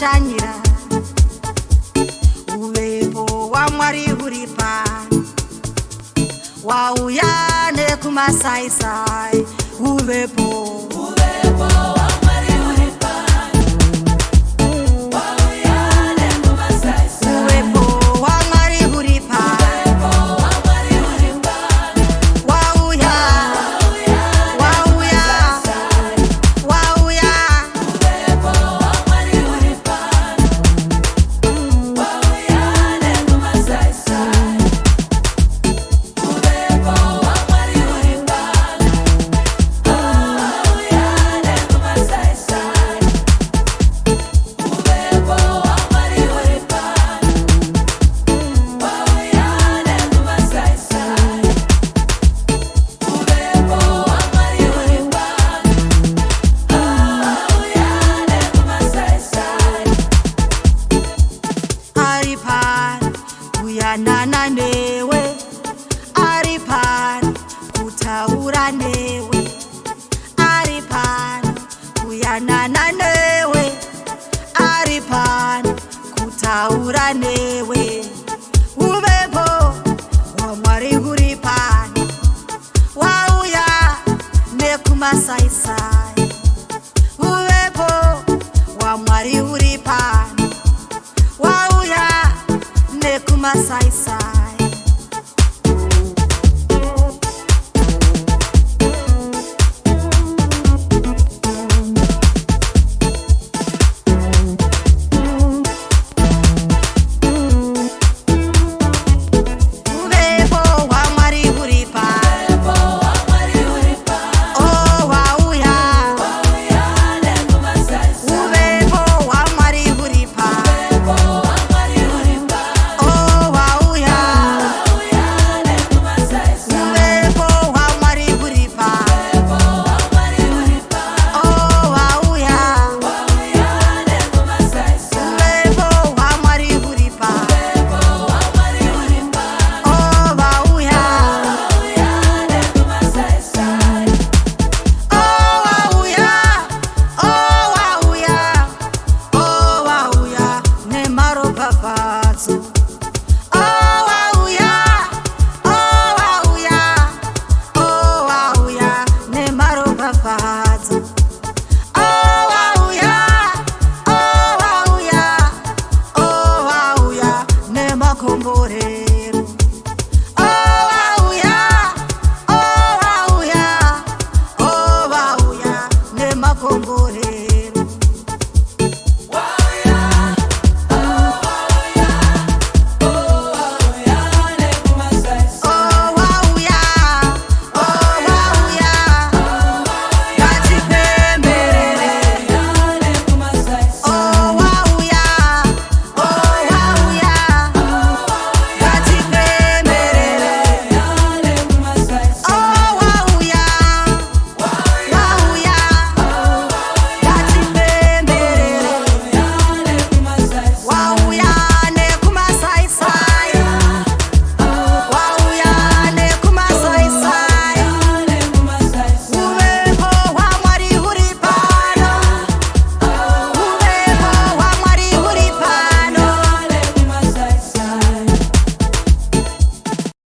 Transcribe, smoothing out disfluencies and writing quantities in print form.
shanyira uvepo wa Mwari huri pano wauya nekumasaisai uvepo wa Mwari huri pano wauya nekumasaisai uvepo wa Mwari huri pano wauya nana newe ari pano kutaura newe ari pano kuyanana newe ari pano kutaura newe uvepo wa Mwari huri pano wauya nekumasaisai uvepo wa Mwari huri pano wauya nekumasaisai komborero wauya nemakomborero